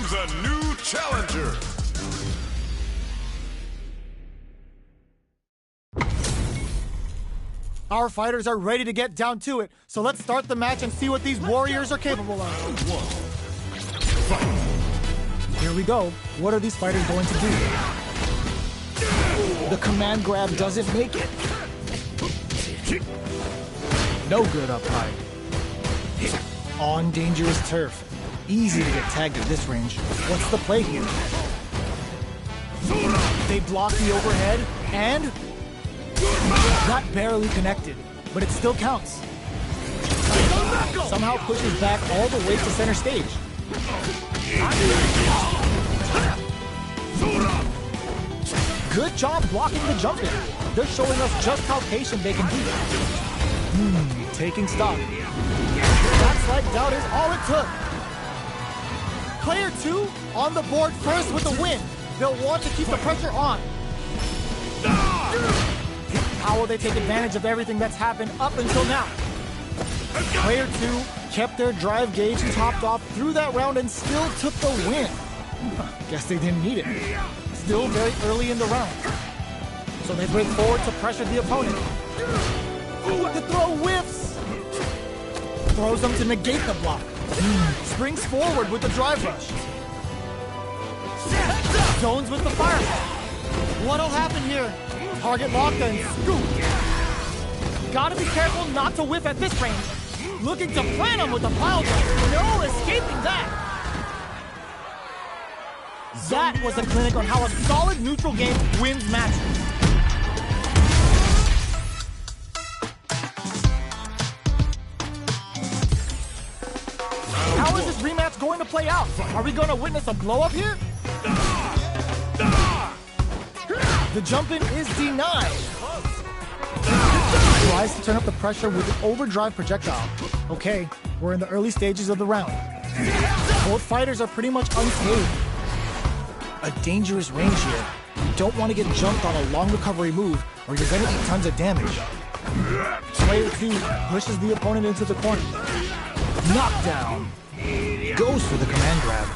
comes a new challenger. Our fighters are ready to get down to it, so let's start the match and see what these warriors are capable of. Here we go. What are these fighters going to do? The command grab doesn't make it. No good up high. On dangerous turf. Easy to get tagged at this range. What's the play here? They block the overhead, and that barely connected, but it still counts. Somehow pushes back all the way to center stage. Good job blocking the jump in. They're showing us just how patient they can be. Taking stock. That slight doubt is all it took. Player 2 on the board first with the win. They'll want to keep the pressure on. How will they take advantage of everything that's happened up until now? Player 2 kept their drive gauge topped off through that round and still took the win. Guess they didn't need it. Still very early in the round. So they break forward to pressure the opponent. The throw whiffs. Throws them to negate the block. Springs forward with the drive rush. Zones with the fireball. What'll happen here? Target locked and scoop. Gotta be careful not to whiff at this range. Looking to plant him with the pile driver. No escaping that. That was a clinic on how a solid neutral game wins matches. How is this rematch going to play out? Are we going to witness a blow-up here? The jump-in is denied. Tries to turn up the pressure with an overdrive projectile. Okay, we're in the early stages of the round. Both fighters are pretty much unscathed. A dangerous range here. You don't want to get jumped on a long recovery move, or you're going to eat tons of damage. Player 2 pushes the opponent into the corner. Knockdown. Goes for the command grab.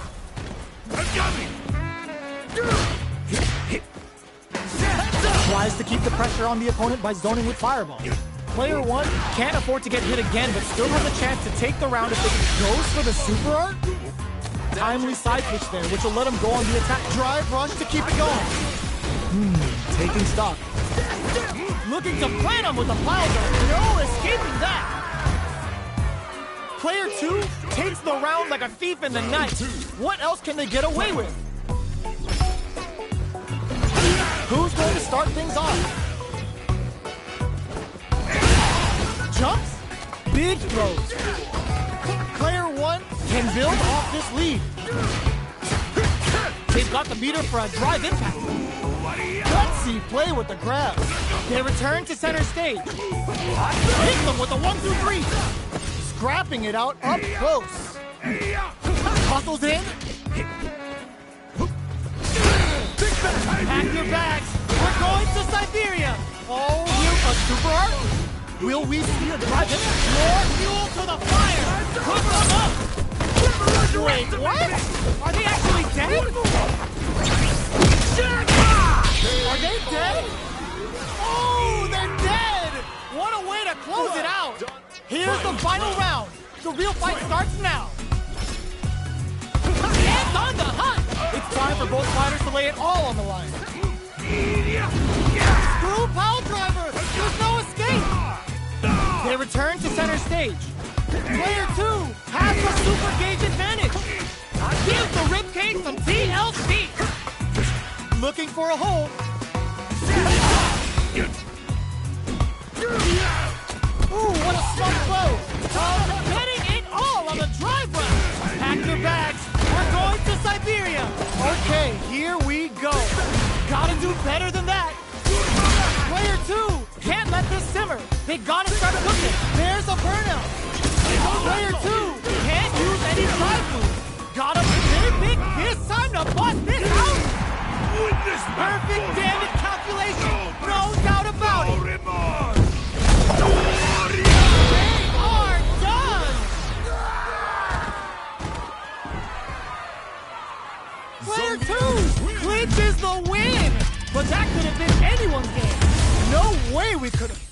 Tries to keart the pressure on the opponent by zoning with fireball. Player 1 can't afford to get hit again, but still has a chance to take the round if it goes for the super art. Timely side pitch there, which will let him go on the attack. Drive rush to keep it going. Taking stock. Looking to plant him with a pile driver. No escaping that. Player 2 takes the round like a thief in the night. What else can they get away with? Who's going to start things off? Jumps, big throws. Player 1 can build off this lead. They've got the meter for a drive impact. Gutsy play with the grab. They return to center stage. Hit them with a 1-2-3. Scrapping it out up close. Hustles in. Pack your bags. We're going to Siberia. Oh, a super art? Will we see a drive in? More fuel to the fire. Cook them up. Wait, what? Are they actually dead? Are they dead? Oh, they're dead. What a way to close it out. Here's the final round. The real fight starts now. And on the hunt. It's time for both fighters to lay it all on the line. Screw pile driver! There's no escape! They return to center stage. Player 2 has the super gauge advantage. Give the ribcage some TLC. Looking for a hole. Ooh, what a smart blow! Getting it all on the drive run. Pack your bags. We're going to Siberia. Okay, here we go. Gotta do better than that. Player 2 can't let this simmer. They gotta start cooking. There's a burnout. Player 2 can't use any side moves. Gotta big. It's time to bust this out. Perfect damn it calculation. No doubt about it. They are done. we could have...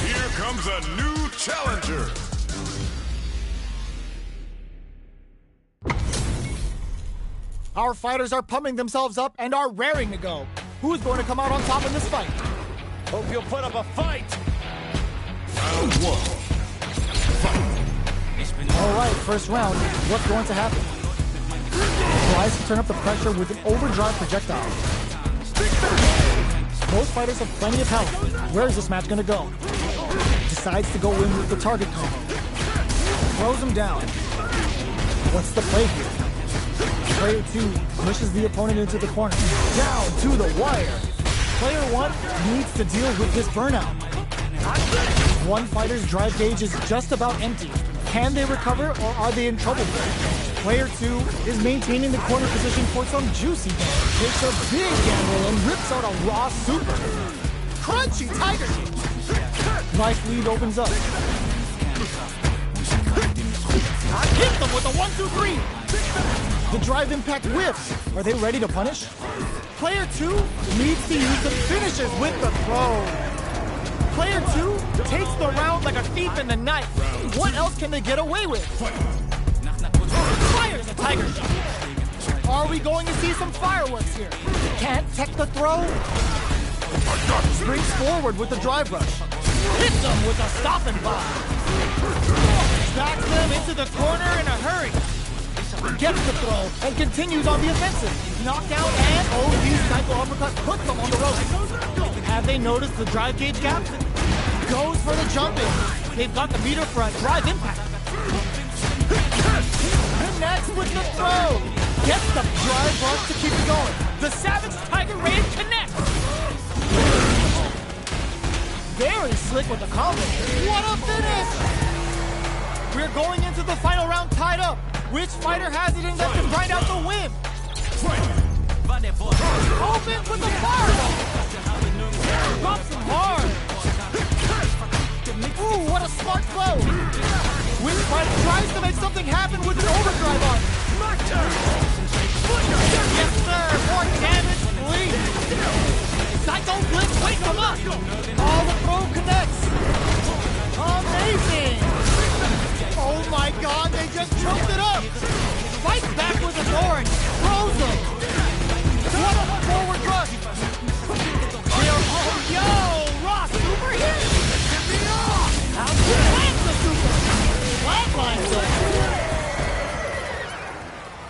Here comes a new challenger. Our fighters are pumping themselves up and are raring to go. Who's going to come out on top in this fight? Hope you'll put up a fight. Round one. All right, first round. What's going to happen? Tries to turn up the pressure with an overdrive projectile. Both fighters have plenty of power. Where is this match going to go? Decides to go in with the target combo. Throws him down. What's the play here? Player 2 pushes the opponent into the corner. Down to the wire. Player 1 needs to deal with this burnout. One fighter's drive gauge is just about empty. Can they recover or are they in trouble? Player 2 is maintaining the corner position for some juicy damage. Takes a big gamble and rips out a raw super. Crunchy tiger kick. Nice lead opens up. Hit them with a 1-2-3. The drive impact whiffs. Are they ready to punish? Player 2 needs to use the finishes with the throw. Player 2 takes the round like a thief in the night. What else can they get away with? Fires a tiger shot. Are we going to see some fireworks here? Can't tech the throw. Springs forward with the drive rush. Hits them with a stop and block. Backs them into the corner in a hurry. Gets the throw and continues on the offensive. Knockdown and OD cycle uppercut puts them on the ropes. Have they noticed the drive gauge gap? Goes for the jumping. They've got the meter for a drive impact. Connects with the throw. Gets the drive rush to keep it going. The Savage Tiger Raid connects. Very slick with the combo. What a finish! We're going into the final round tied up. Which fighter has it in them to grind out the win? Open with the fireball. Drops him hard. Ooh, what a smart throw. Which fighter tries to make something happen with an overdrive on? Yes, sir. More damage, please. Psycho Blitz wakes him up. All the throw connects. Amazing. Oh my god, they just choked it up! Fights back with authority! Throws them! What a forward rush! Oh, yo! Ross, super hit! Plants the super! Flatlines it!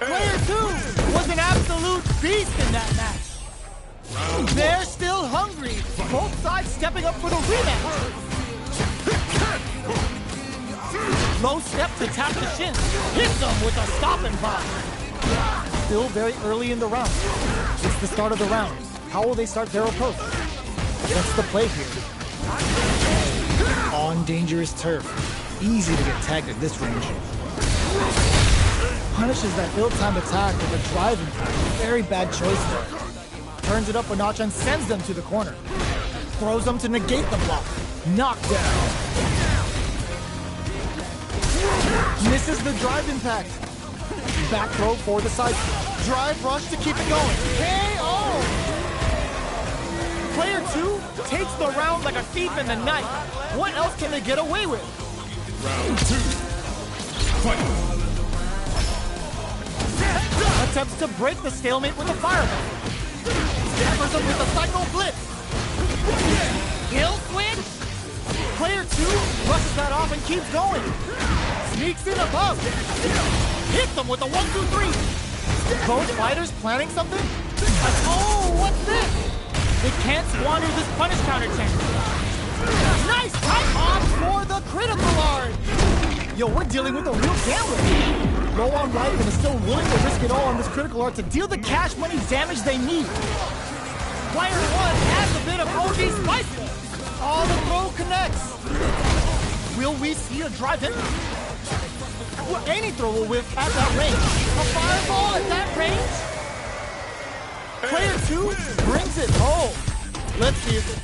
Player 2 was an absolute beast in that match! They're still hungry! Both sides stepping up for the rematch! Low step to tap the shin. Hits them with a stop and pop. Still very early in the round. It's the start of the round. How will they start their approach? What's the play here? On dangerous turf. Easy to get tagged at this range. Punishes that ill-timed attack with a drive impact. Very bad choice there. Turns it up a notch and sends them to the corner. Throws them to negate the block. Knockdown. Misses the drive impact. Back throw for the side. Drive rush to keep it going. KO! Player 2 takes the round like a thief in the night. What else can they get away with? Round 2. Fight. Attempts to break the stalemate with a fireball. Staggers him with a Psycho Blitz. Kill switch. Player 2 brushes that off and keeps going. Sneaks in above. Hits them with a 1-2-3. Both fighters planning something? Oh, what's this? They can't squander this punish counter chance. Nice time off for the critical art. Yo, we're dealing with a real gambler. Low on life and is still willing to risk it all on this critical art to deal the cash money damage they need. Player 1 has a bit of OG spice. All the throw connects. Will we see a drive in? Well, any throw will whiff at that range. A fireball at that range? Player 2 brings it home. Let's see if it...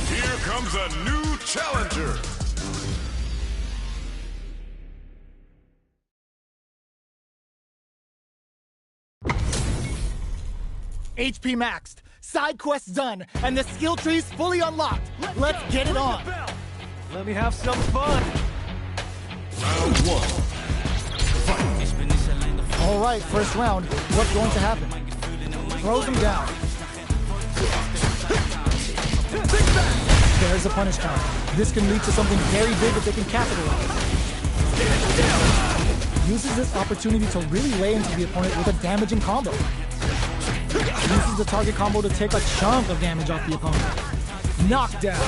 Here comes a new challenger. HP maxed, side quests done, and the skill tree's fully unlocked. Let's get it on. Let me have some fun. Round 1. Fight. All right, first round. What's going to happen? Throws him down. There's a punish count. This can lead to something very big if they can capitalize. Uses this opportunity to really lay into the opponent with a damaging combo. Uses the target combo to take a chunk of damage off the opponent. Knockdown.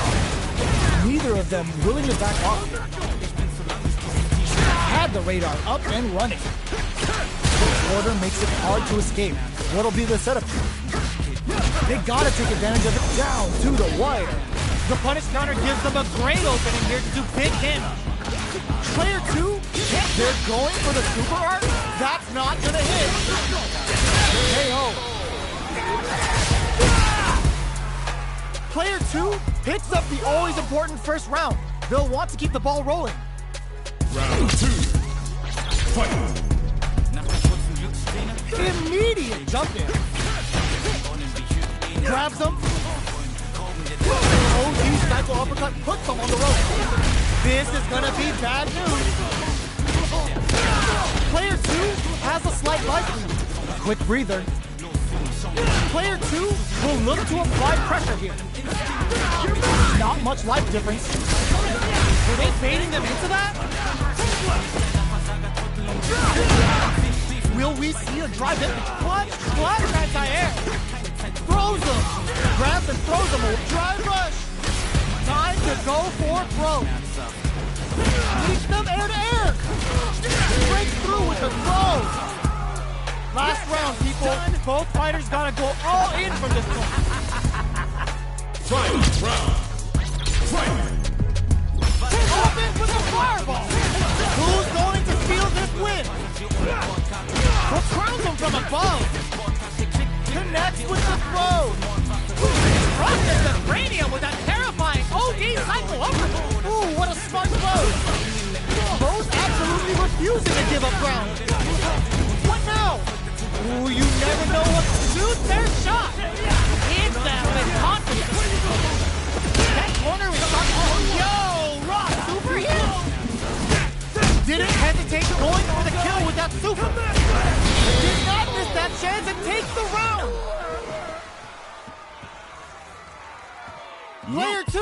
Neither of them willing to back off. Had the radar up and running. This order makes it hard to escape. What'll be the setup? They gotta take advantage of it down to the wire. The punish counter gives them a great opening here to do big damage. Player 2, they're going for the super art? That's not gonna hit. KO. Player 2 picks up the always important first round. They'll want to keep the ball rolling. Round 2. Fight. Immediate jump in. Grabs him. OG cycle uppercut puts him on the rope. This is gonna be bad news. Player 2 has a slight life lead. Quick breather. Player 2 will look to apply pressure here. Not much life difference. Were they baiting them into that? Will we see a drive in? What? Anti-air. Throws him. Grabs and throws him. Drive rush. Time to go for throw. Reach them air to air. Breaks through with the throw. Last round, people. Both fighters gotta go all in from this one. Final round. Fight. Offense with a fireball. Who's going to steal this win? What crowns him from above? Connects with the throw. Crushes the cranium with that terrifying OG cycle uppercut. Ooh, what a smart throw. Both absolutely refusing to give up ground. What now? Ooh, you never know what to shoot their shot. Hits them with confidence. That corner was on. Oh, yo, Rock, super hit. Didn't hesitate going for the kill with that super. Did not miss that chance and takes the round. Player 2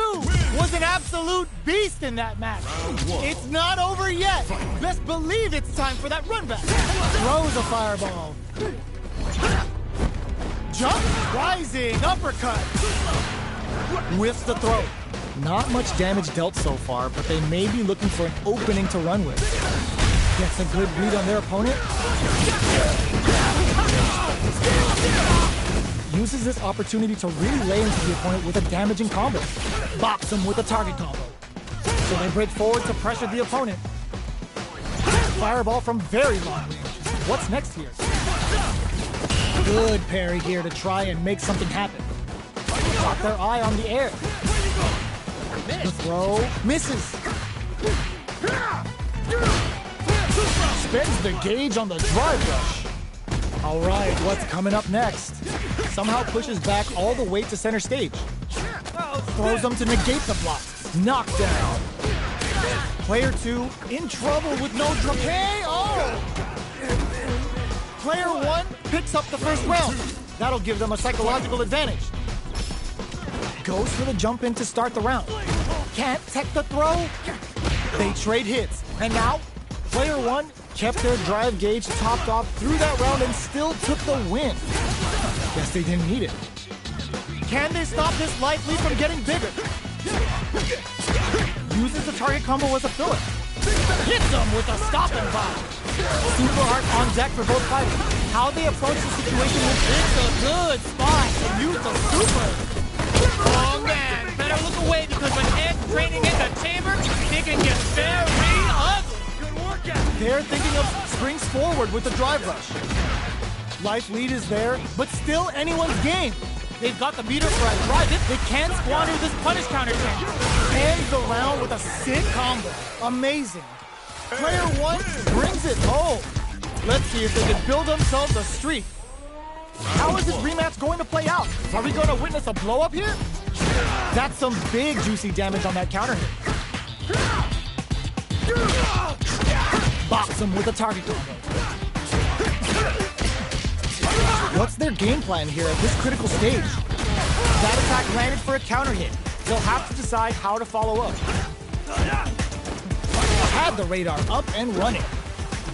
was an absolute beast in that match. It's not over yet. Best believe it's time for that run back. Throws a fireball. Jump, rising, uppercut. Whiffs the throw. Not much damage dealt so far, but they may be looking for an opening to run with. Gets a good read on their opponent. Uses this opportunity to really lay into the opponent with a damaging combo. Bops them with a target combo. So they break forward to pressure the opponent. Fireball from very long range. What's next here? Good parry here to try and make something happen. Got their eye on the air. The throw misses. Spends the gauge on the drive rush. All right, what's coming up next? Somehow pushes back all the way to center stage. throws them to negate the block. Knockdown. Player 2 in trouble with no jump. KO! Player 1 picks up the first round. That'll give them a psychological advantage. Goes for the jump in to start the round. Can't tech the throw. They trade hits. And now, player 1 kept their drive gauge topped off through that round and still took the win. Guess they didn't need it. Can they stop this life lead from getting bigger? Uses the target combo as a filler. Hits them with a stopping bomb. Super art on deck for both fighters. How they approach the situation with it's a good spot to use the super. Oh man, better look away because when Ed's training in the chamber, it can get very ugly. Good workout. They're thinking of springs forward with the drive rush. Life lead is there, but still anyone's game. They've got the meter for a drive. They can't squander this punish counter change. Ends the round with a sick combo. Amazing. Player 1 brings it home. Let's see if they can build themselves a streak. How is this rematch going to play out? Are we going to witness a blow up here? That's some big juicy damage on that counter hit. Box him with a target combo. What's their game plan here at this critical stage? That attack landed for a counter hit. They'll have to decide how to follow up. Had the radar up and running.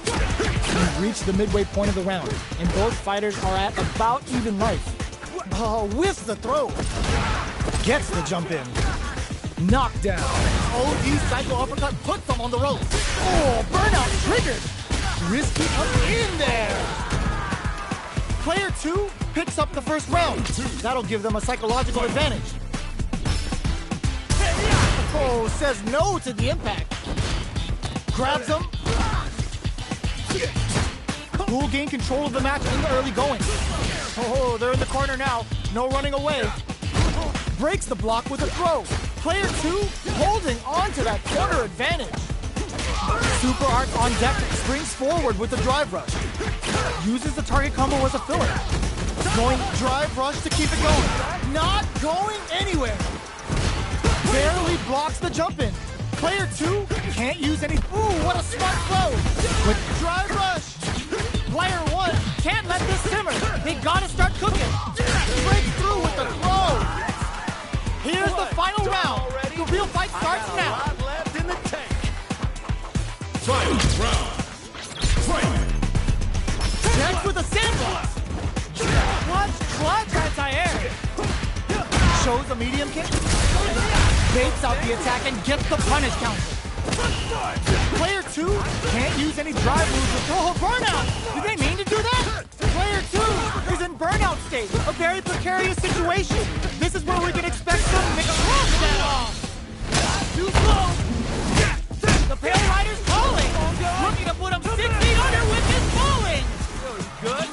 We've reached the midway point of the round, and both fighters are at about even life. Whiffs the throw. Gets the jump in. Knockdown. OD Psycho Uppercut puts them on the ropes. Oh, burnout triggered. Risky up in there. Player 2 picks up the first round. That'll give them a psychological advantage. Oh, says no to the impact. Grabs him. Will gain control of the match in the early going. Oh, they're in the corner now. No running away. Breaks the block with a throw. Player 2 holding on to that corner advantage. Super Art on deck springs forward with the drive rush. Uses the target combo as a filler. Going drive rush to keep it going. Not going anywhere. Barely blocks the jump in. Player 2 can't use any. Ooh, what a smart throw. With drive rush. Player 1 can't let this simmer. They gotta start cooking. Breaks through with the throw. Here's the final round. The real fight starts now. Final round. Fight. Next with a sandbox. Clutch anti-air. Shows a medium kick. Baits out the attack and gets the punish counter. Player 2 can't use any drive moves or throw her burnout. Did they mean to do that? Player 2 is in burnout state. A very precarious situation. This is where we can expect some mixed that off. Too slow. The Pale Rider's falling. Looking to put him 6 feet under with his falling. Good.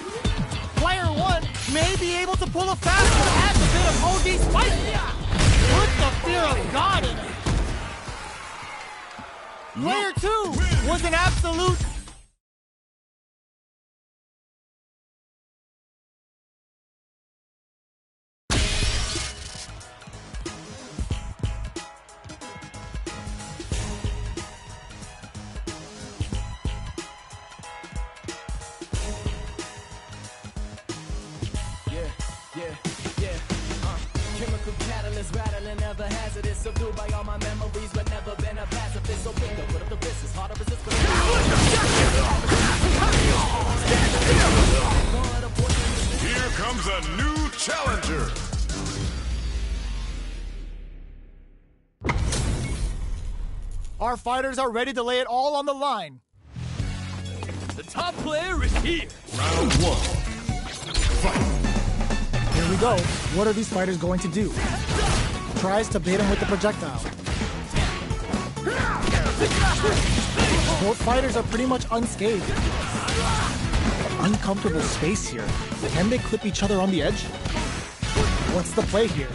Player 1 may be able to pull a fast one. Adds a bit of OD spice. Put the fear of God in it. Player 2 was an absolute. Chemical catalyst rattling, ever hazardous. Subdued by all my memories, but never been a pacifist. So pick up, put up the fist, it's hard to resist. Here comes a new challenger. Our fighters are ready to lay it all on the line. The top player is here. Round 1. Fight. Here we go. What are these fighters going to do? Tries to bait him with the projectile. Both fighters are pretty much unscathed. Uncomfortable space here. Can they clip each other on the edge? What's the play here?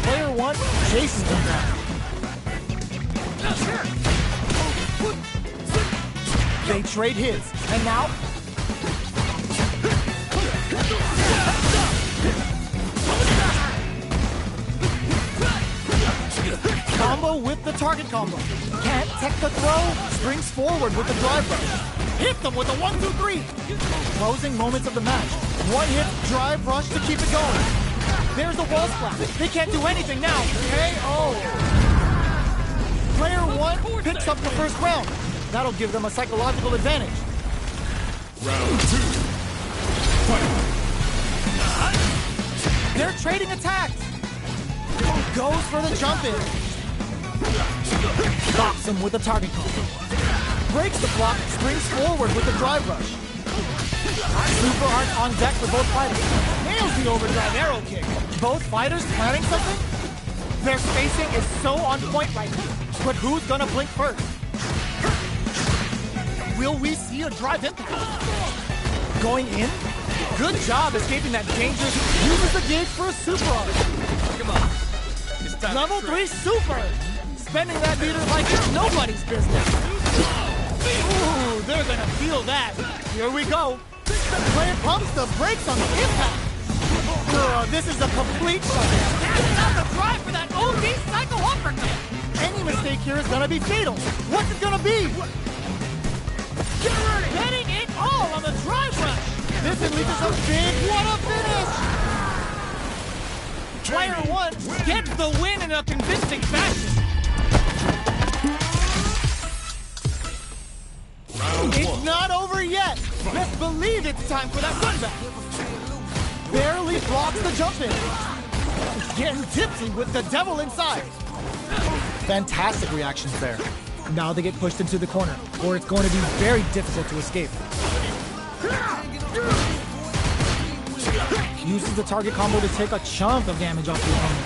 Player 1 chases them down. They trade hits, and now target combo. Can't tech the throw, springs forward with the drive rush. Hit them with a 1-2-3. Closing moments of the match. One hit, drive rush to keep it going. There's a wall splash. They can't do anything now. KO. Player 1 picks up the first round. That'll give them a psychological advantage. Round 2. Fight. They're trading attacks. Goes for the jump in. Stops him with the target combo. Breaks the block, springs forward with the drive rush. Super art on deck for both fighters. Nails the overdrive arrow kick. Both fighters planning something? Their spacing is so on point right now. But who's gonna blink first? Will we see a drive impact? Going in? Good job escaping that danger. Uses the gauge for a super art. Come on. It's time to Level try. 3 super! Spending that meter like it's nobody's business. Ooh, they're gonna feel that. Here we go. Player pumps the brakes on the impact. This is a complete shutdown. That's not the drive for that OD Psycho uppercut. Any mistake here is gonna be fatal. What's it gonna be? Get ready! Getting it all on the drive rush. This unleashes a big what a finish. Player 1 gets the win in a convincing fashion. It's not over yet. Best believe it's time for that run back. Barely blocks the jump in. Getting tipsy with the devil inside. Fantastic reactions there. Now they get pushed into the corner, or it's going to be very difficult to escape. Uses the target combo to take a chunk of damage off the opponent.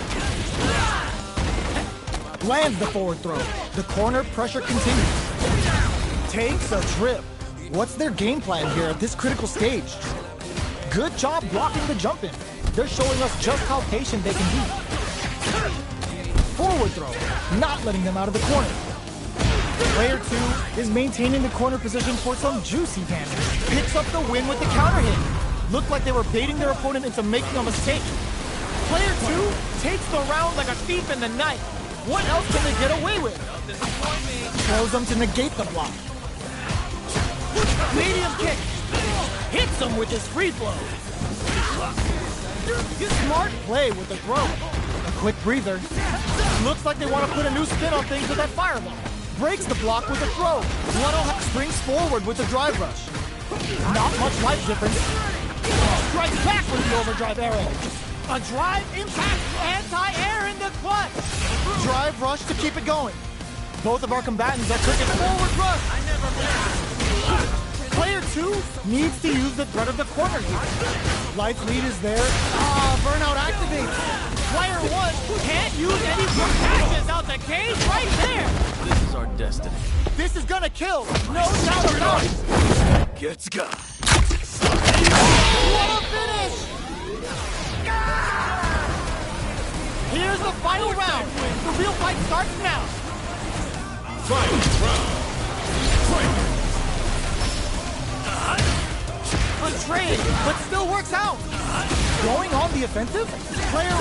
Lands the forward throw. The corner pressure continues. Takes a trip. What's their game plan here at this critical stage? Good job blocking the jump in. They're showing us just how patient they can be. Forward throw, not letting them out of the corner. Player 2 is maintaining the corner position for some juicy damage. Picks up the win with the counter hit. Looked like they were baiting their opponent into making a mistake. Player 2 takes the round like a thief in the night. What else can they get away with? Throws them to negate the block. Medium kick. Hits him with his free flow. Smart play with the throw. A quick breather. Looks like they want to put a new spin on things with that fireball. Breaks the block with a throw. Springs forward with the drive rush. Not much life difference. Strikes back with the overdrive arrow. A drive impact anti-air in the clutch. Drive rush to keep it going. Both of our combatants are cooking forward rush. Player 2 needs to use the threat of the corner here. Life lead is there. Burnout activates. Player 1 can't use any protections out the cage right there. This is our destiny. This is gonna kill. No doubt about it. Let's go. What a finish! Here's the final round. The real fight starts now. Fight. Round. Fight. Betrayed, but still works out. Going on the offensive? Player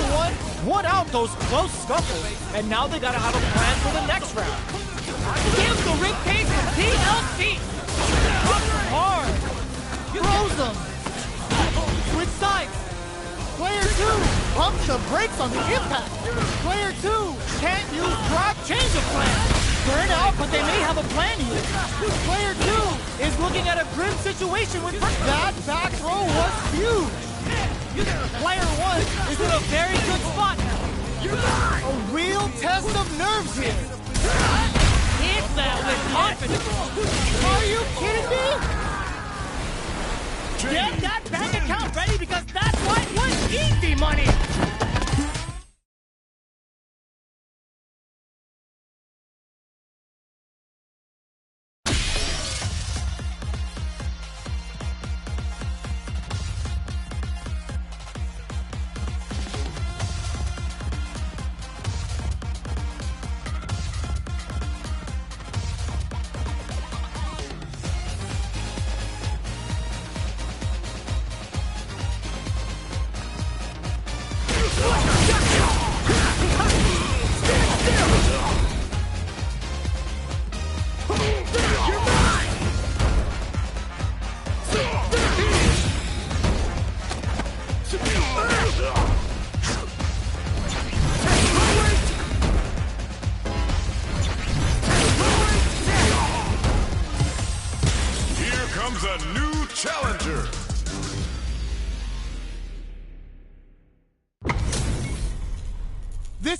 1 won out those close scuffles, and now they gotta have a plan for the next round. Gives the ribcage from TLC. Hard. Throws them. Switch sides. Player 2 pumps the brakes on the impact. Player 2 can't use drive change of plan. Burn out, but they may have a plan here. Player 2 is looking at a grim situation with that back throw was huge. Player 1 is in a very good spot now. A real test of nerves here. Hit that with confidence. Are you kidding me? Get that bank account ready because that fight was easy money.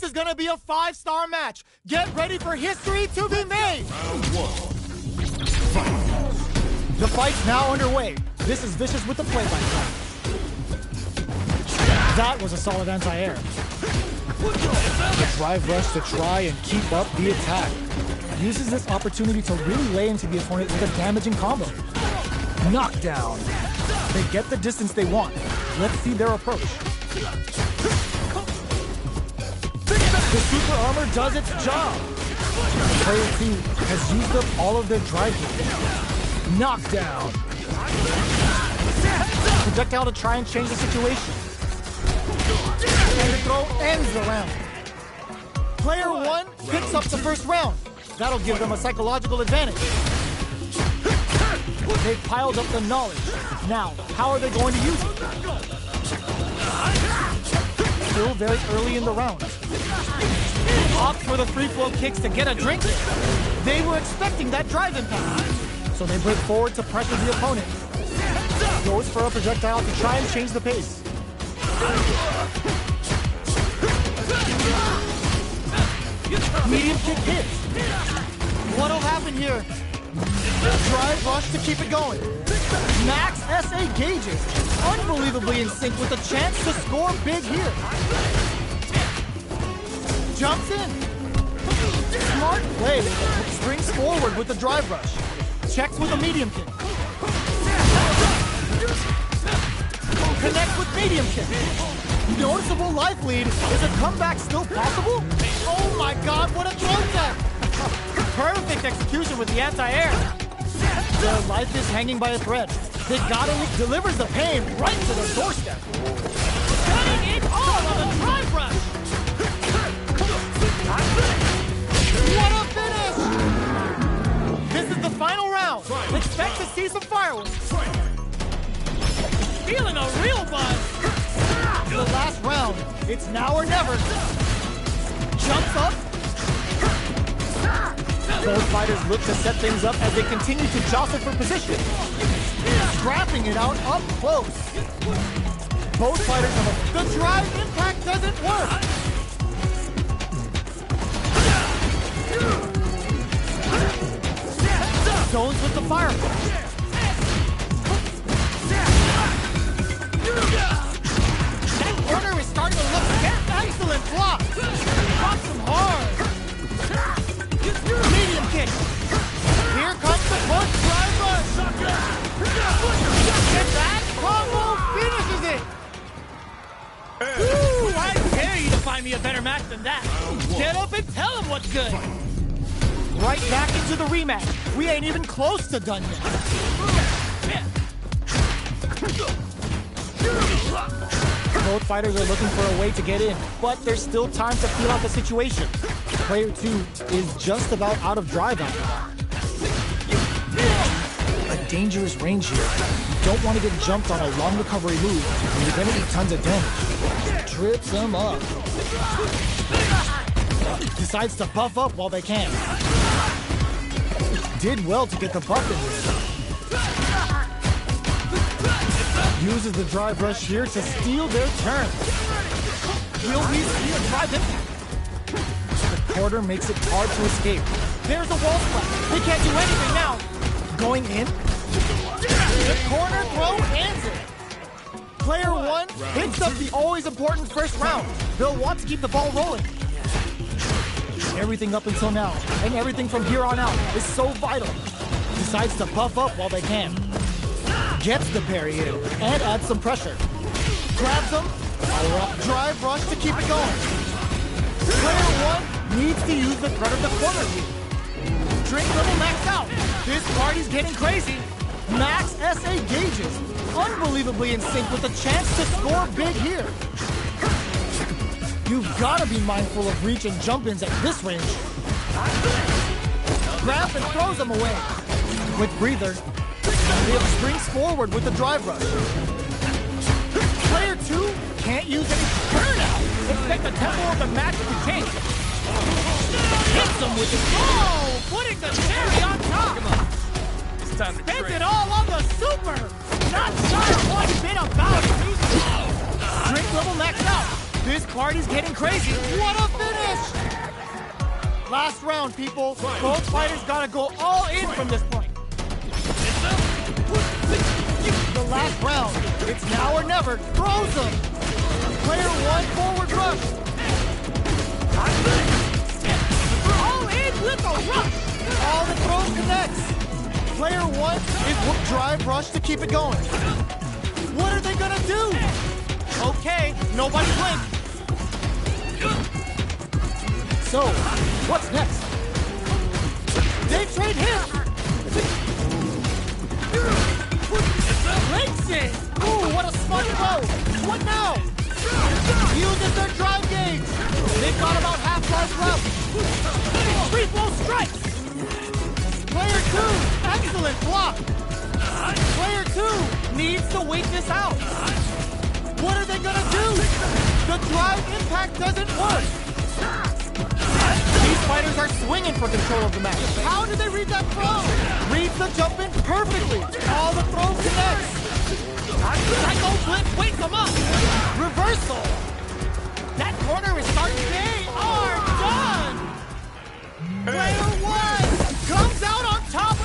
This is gonna be a 5-star match. Get ready for history to be made. Round 1. The fight's now underway. This is Vicious with the play-by-play. That was a solid anti-air. The drive rush to try and keep up the attack. Uses this opportunity to really lay into the opponent with a damaging combo. Knockdown. They get the distance they want. Let's see their approach. The super armor does its job. Player 2 has used up all of their drive gear. Knockdown. Projectile to try and change the situation. And the throw ends the round. Player 1 picks up the first round. That'll give them a psychological advantage. They've piled up the knowledge. Now, how are they going to use it? Still very early in the round. Opt for the free flow kicks to get a drink. They were expecting that drive impact. So they break forward to pressure the opponent. Goes for a projectile to try and change the pace. Medium kick hits. What'll happen here? Drive rush to keep it going. Max SA gauges. Unbelievably in sync with a chance to score big here. Jumps in. Smart play. Springs forward with the drive rush. Checks with a medium kick. Connects with medium kick. Noticeable life lead. Is a comeback still possible? Oh my god, what a throw tech! Perfect execution with the anti-air. Their life is hanging by a thread. They gotta delivers the pain right to their doorstep. Cutting it all on a drive rush. What a finish! This is the final round. Expect to see some fireworks. Feeling a real buzz. The last round. It's now or never. Jumps up. Both fighters look to set things up as they continue to jostle for position. Scrapping it out up close. Both fighters have the drive impact doesn't work. Zones with the fire. That corner is starting to look excellent block. Drops him hard. Medium kick. Here comes the punch drive rush. And that combo finishes it. Woo, I dare you to find me a better match than that. Get up and tell him what's good. Right back into the rematch. We ain't even close to done yet. Both fighters are looking for a way to get in, but there's still time to feel out the situation. Player 2 is just about out of drive after that. A dangerous range here. You don't want to get jumped on a long recovery move, and you're gonna do tons of damage. Trips him up. Decides to buff up while they can. Did well to get the buff in there. Uses the drive rush here to steal their turn. Will we see a drive impact? The quarter makes it hard to escape. There's a wall splat. They can't do anything now. Going in. The corner throw ends it. Player 1 picks up the always important first round. They'll want to keep the ball rolling. Everything up until now, and everything from here on out, is so vital. Decides to buff up while they can. Gets the parry in, and adds some pressure. Grabs him, drive rush to keep it going. Player 1 needs to use the threat of the corner here. Drink level maxed out. This party's getting crazy. Max SA gauges. Unbelievably in sync with a chance to score big here. You've got to be mindful of reach and jump-ins at this range. Grabs and throws them away. Quick breather. Liam springs forward with the drive rush. Player 2 can't use any turnout. Expect the tempo of the match to change. Hits him with it. Oh, putting the cherry on top. Come on. It's time to Spends trade. it all on the super. Not shy one bit about it. Drink level maxed out. This party's getting crazy. What a finish! Last round, people. Both fighters gotta go all in from this point. The last round. It's now or never. Throws him. Player 1 forward rush. All in with a rush. All the throw connects. Player 1 is drive rush to keep it going. What are they gonna do? Okay, nobody blink. So, what's next? They trade him. Breaks it. Ooh, what a smart blow. What now? Uses their drive gauge. They've got about half life left. Triple strikes. Player 2, excellent block. Player 2 needs to wait this out. What are they gonna do? The drive impact doesn't work. These fighters are swinging for control of the match. How did they read that throw? Reads the jump in perfectly. All the throw connects. Psycho Flip wakes them up. Reversal. That corner is starting. They are done. Player 1 comes out on top.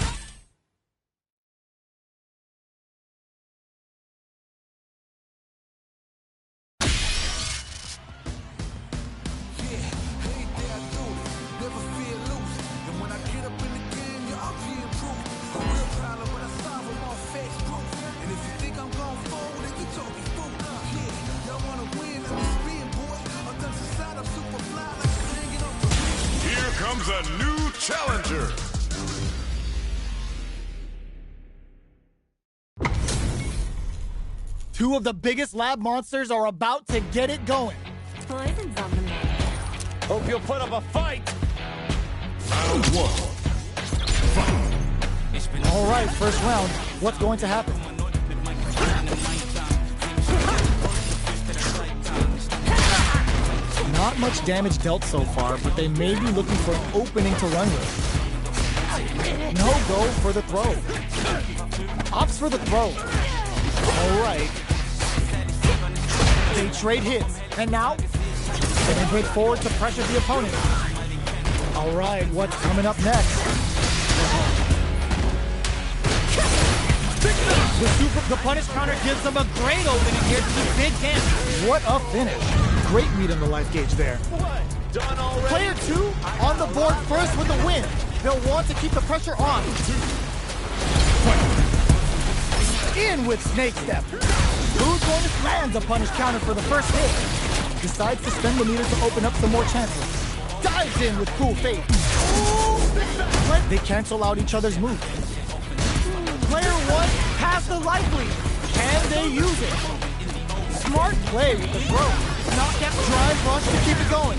Comes a new challenger. Two of the biggest lab monsters are about to get it going. Poison's on the map. Hope you'll put up a fight. Round 1. Fight. All right, first round. What's going to happen? Not much damage dealt so far, but they may be looking for an opening to run with. No go for the throw. Opts for the throw. All right. They trade hits, and now they can break forward to pressure the opponent. All right, what's coming up next? The punish counter gives them a great opening here to do big damage. What a finish. Great read on the life gauge there. Done already. Player 2 on the board first with the win. They'll want to keep the pressure on. In with Snake Step. Who's going to land the punish counter for the first hit? Decides to spend the meter to open up some more chances. Dives in with Cool Fate. They cancel out each other's moves. Player 1 has the life lead. Can they use it? Smart play with the throw. Knockout drive rush to keep it going.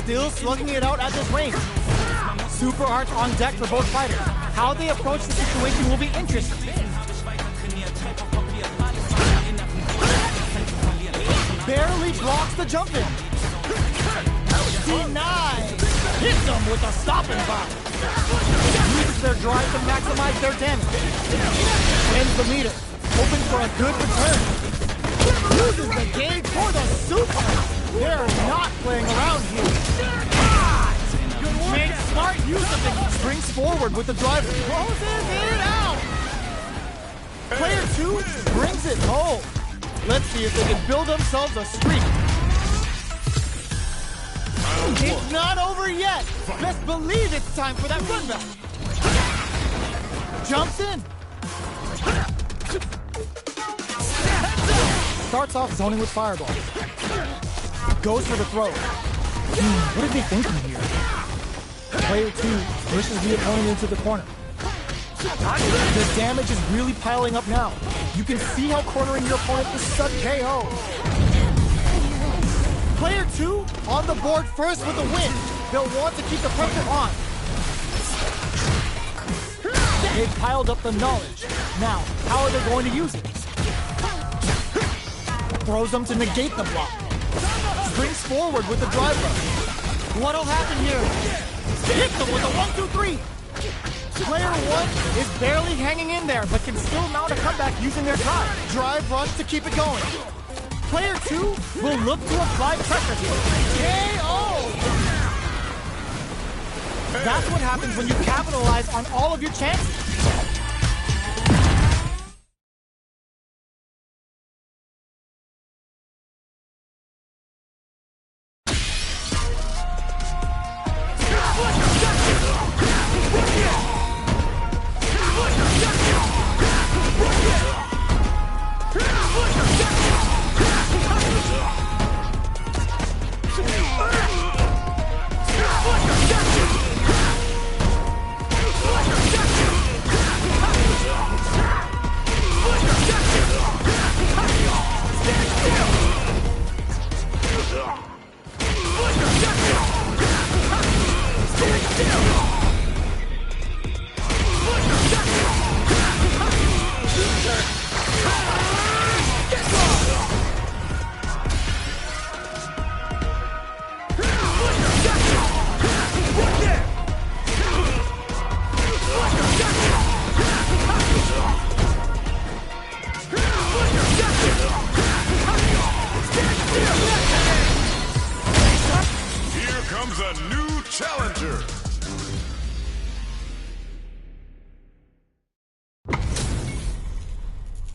Still slugging it out at this range. Super Arch on deck for both fighters. How they approach the situation will be interesting. Barely blocks the jump in. Denied. Hits them with a stopping bomb. Uses their drive to maximize their damage. Ends the meter. Hoping for a good return. Uses the gauge for the super. They're not playing around here. Makes smart use of it. Springs forward with the driver. Closes it out. Player 2 brings it home. Let's see if they can build themselves a streak. It's not over yet. Best believe it's time for that run back. Jumps in. Starts off zoning with Fireball. Goes for the throw. What are they thinking here? Player 2 pushes the opponent into the corner. The damage is really piling up now. You can see how cornering your opponent is such KO. Player 2 on the board first with the win. They'll want to keep the pressure on. They've piled up the knowledge. Now, how are they going to use it? Throws them to negate the block. Springs forward with the drive rush. What'll happen here? Hits them with a 1-2-3. Player 1 is barely hanging in there, but can still mount a comeback using their drive. Drive rush to keep it going. Player 2 will look to apply pressure here. KO! That's what happens when you capitalize on all of your chances. A new challenger.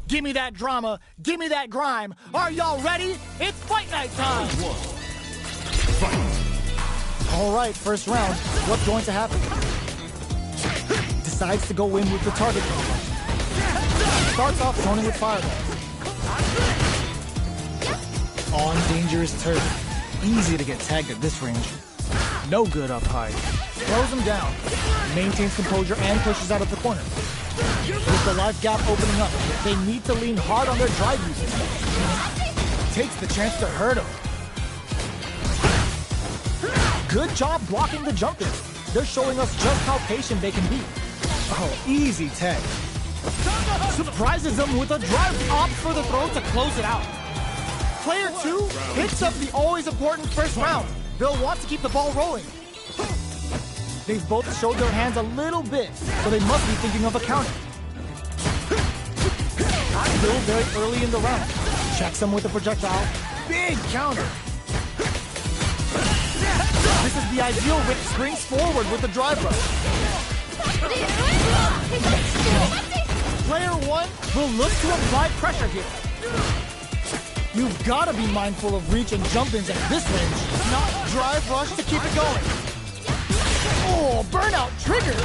Give me that drama, give me that grime. Are y'all ready? It's fight night time. All right, first round. What's going to happen? Decides to go in with the target combo. Starts off zoning with fireballs. On dangerous turf. Easy to get tagged at this range. No good up high. Throws him down. Maintains composure and pushes out of the corner. With the life gap opening up, they need to lean hard on their drive usage. Takes the chance to hurt him. Good job blocking the jump in. They're showing us just how patient they can be. Oh, easy tag. Surprises them with a drive. Opts for the throw to close it out. Player 2 picks up the always important first round. They'll want to keep the ball rolling. They've both showed their hands a little bit, so they must be thinking of a counter. Still very early in the round. Checks him with a projectile. Big counter. This is the ideal which springs forward with the drive rush. Player 1 will look to apply pressure here. You've got to be mindful of reach and jump-ins at this range, not drive rush to keep it going. Oh, burnout triggered.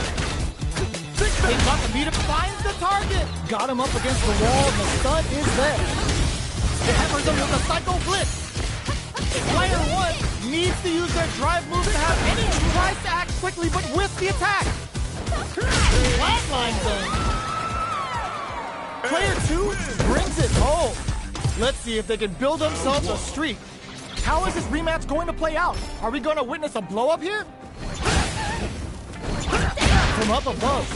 They got the meter, finds the target. Got him up against the wall, and the stun is there. It hammers him with a psycho blitz. Player 1 needs to use their drive move to have any tries to act quickly, but with the attack. Flatline thing. Player 2 brings it home. Let's see if they can build themselves a streak. How is this rematch going to play out? Are we going to witness a blow-up here? From up above.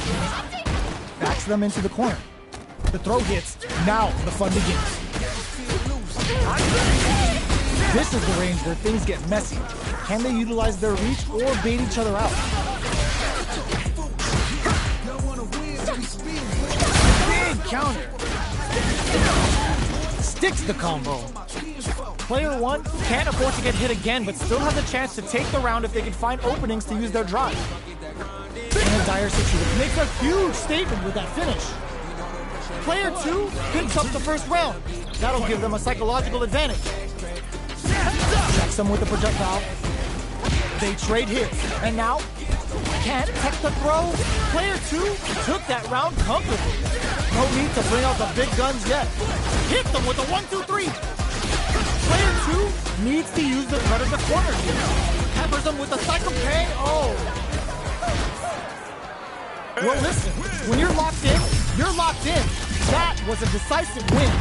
Backs them into the corner. The throw hits. Now the fun begins. This is the range where things get messy. Can they utilize their reach or bait each other out? Big counter. Sticks the combo. Player 1 can't afford to get hit again, but still has a chance to take the round if they can find openings to use their drive. In a dire situation, makes a huge statement with that finish. Player 2 picks up the first round. That'll give them a psychological advantage. Checks them with the projectile. They trade hits, and now can't tech the throw. Player 2 took that round comfortably. No need to bring out the big guns yet. Hit them with a 1-2-3. Player 2 needs to use the threat of the corner here. Peppers them with a cycle KO. Well, listen, when you're locked in, you're locked in. That was a decisive win.